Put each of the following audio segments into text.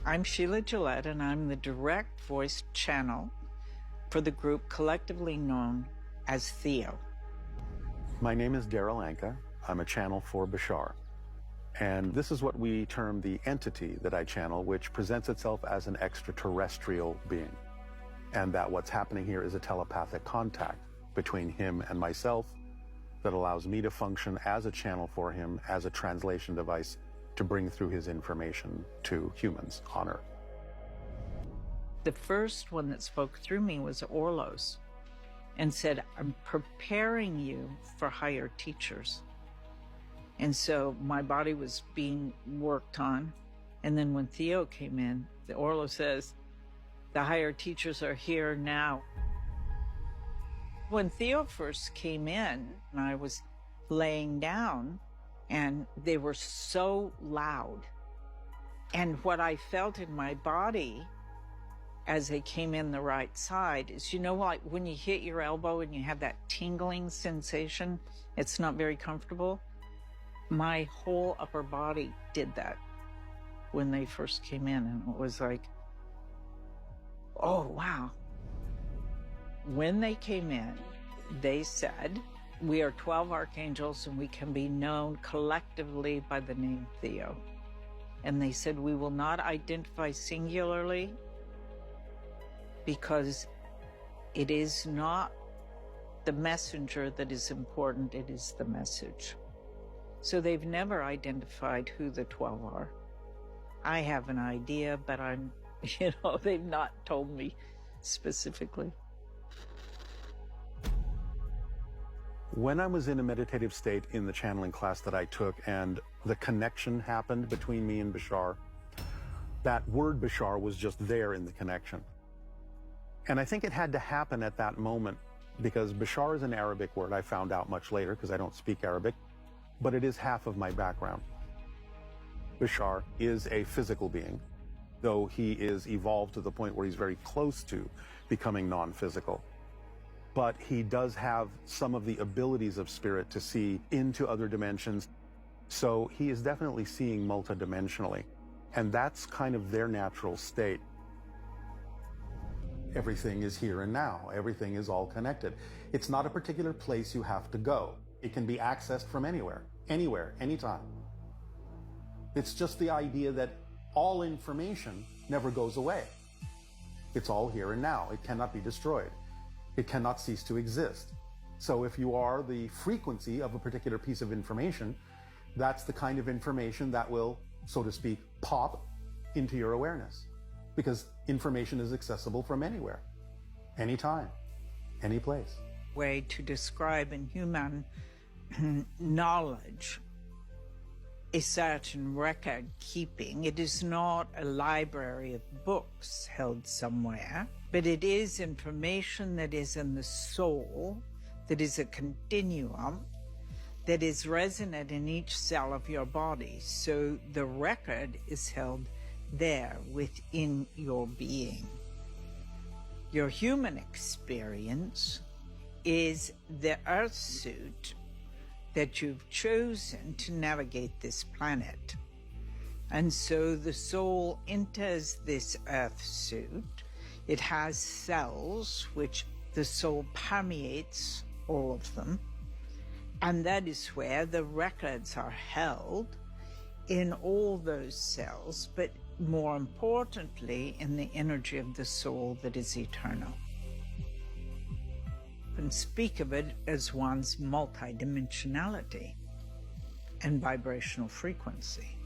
I'm Sheila Gillette, and I'm the direct voice channel for the group collectively known as Theo. My name is Daryl Anka. I'm a channel for Bashar. And this is what we term the entity that I channel, which presents itself as an extraterrestrial being. And that what's happening here is a telepathic contact between him and myself that allows me to function as a channel for him, as a translation device to bring through his information to humans on Earth. The first one that spoke through me was Orlos and said, I'm preparing you for higher teachers. And so my body was being worked on. And then when Theo came in, the Orlo says, the higher teachers are here now. When Theo first came in, and I was laying down, and they were so loud. And what I felt in my body as they came in the right side is, you know, like when you hit your elbow and you have that tingling sensation, it's not very comfortable. My whole upper body did that when they first came in, and it was like, oh, wow. When they came in, they said, we are 12 archangels and we can be known collectively by the name Theo. And they said, we will not identify singularly because it is not the messenger that is important, it is the message. So they've never identified who the 12 are. I have an idea, but they've not told me specifically. When I was in a meditative state in the channeling class that I took and the connection happened between me and Bashar, that word Bashar was just there in the connection. And I think it had to happen at that moment because Bashar is an Arabic word. I found out much later because I don't speak Arabic, but it is half of my background. Bashar is a physical being, though he is evolved to the point where he's very close to becoming non-physical. But he does have some of the abilities of spirit to see into other dimensions. So he is definitely seeing multidimensionally. And that's kind of their natural state. Everything is here and now. Everything is all connected. It's not a particular place you have to go. It can be accessed from anywhere, anytime. It's just the idea that all information never goes away. It's all here and now. It cannot be destroyed. It cannot cease to exist. So if you are the frequency of a particular piece of information, that's the kind of information that will, so to speak, pop into your awareness. Because information is accessible from anywhere, anytime, any place. Way to describe in human knowledge a certain record keeping. It is not a library of books held somewhere, but it is information that is in the soul, that is a continuum, that is resonant in each cell of your body. So the record is held there within your being. Your human experience is the earth suit that you've chosen to navigate this planet. And so the soul enters this earth suit. It has cells, which the soul permeates all of them. And that is where the records are held in all those cells, but more importantly, in the energy of the soul that is eternal. And speak of it as one's multidimensionality and vibrational frequency.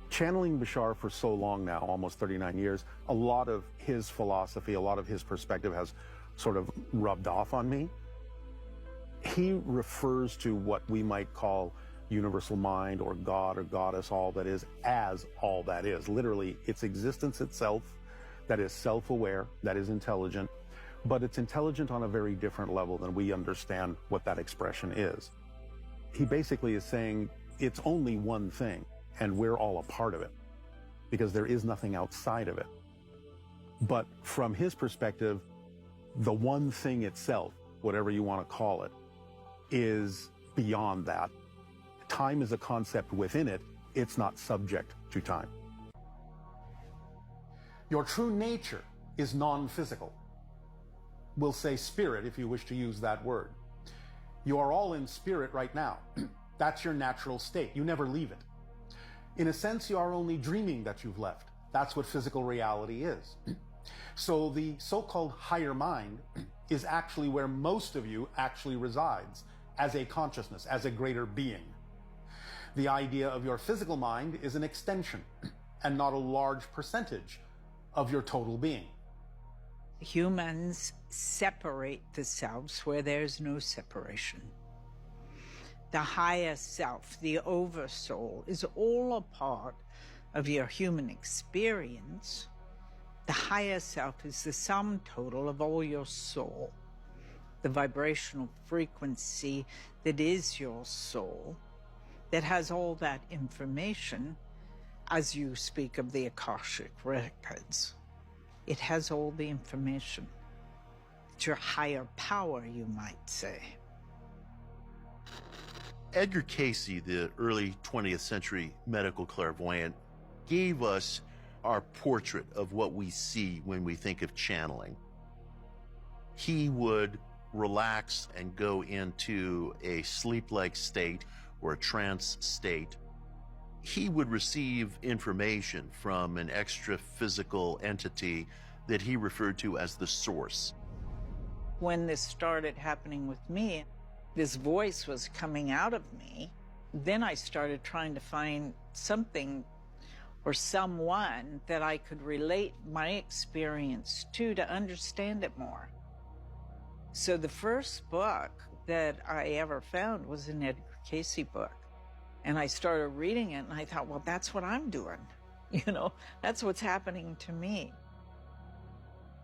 Channeling Bashar for so long now, almost 39 years, a lot of his philosophy, a lot of his perspective has sort of rubbed off on me. He refers to what we might call universal mind or God or goddess, all that is, as all that is. Literally, it's existence itself that is self-aware, that is intelligent, but it's intelligent on a very different level than we understand what that expression is. He basically is saying it's only one thing, and we're all a part of it, because there is nothing outside of it. But from his perspective, the one thing itself, whatever you want to call it, is beyond that. Time is a concept within it. It's not subject to time. Your true nature is non-physical. We'll say spirit if you wish to use that word. You are all in spirit right now. That's your natural state. You never leave it. In a sense, you are only dreaming that you've left. That's what physical reality is. So the so-called higher mind is actually where most of you actually resides, as a consciousness, as a greater being. The idea of your physical mind is an extension and not a large percentage of your total being. Humans separate the selves where there's no separation. The higher self, the oversoul, is all a part of your human experience. The higher self is the sum total of all your soul, the vibrational frequency that is your soul, that has all that information, as you speak of the Akashic records. It has all the information. It's your higher power, you might say. Edgar Cayce, the early 20th century medical clairvoyant, gave us our portrait of what we see when we think of channeling. He would relax and go into a sleep-like state or a trance state. He would receive information from an extra-physical entity that he referred to as the source. When this started happening with me, this voice was coming out of me. Then I started trying to find something or someone that I could relate my experience to understand it more. So the first book that I ever found was an Edgar Cayce book. And I started reading it and I thought, well, that's what I'm doing. You know, that's what's happening to me.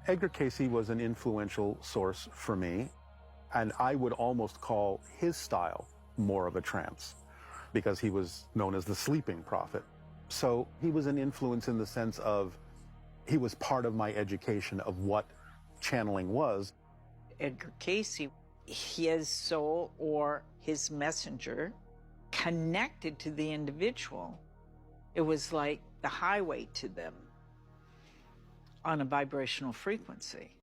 Edgar Cayce was an influential source for me, and I would almost call his style more of a trance, because he was known as the sleeping prophet. So he was an influence in the sense of he was part of my education of what channeling was. Edgar Cayce, his soul or his messenger connected to the individual. It was like the highway to them on a vibrational frequency.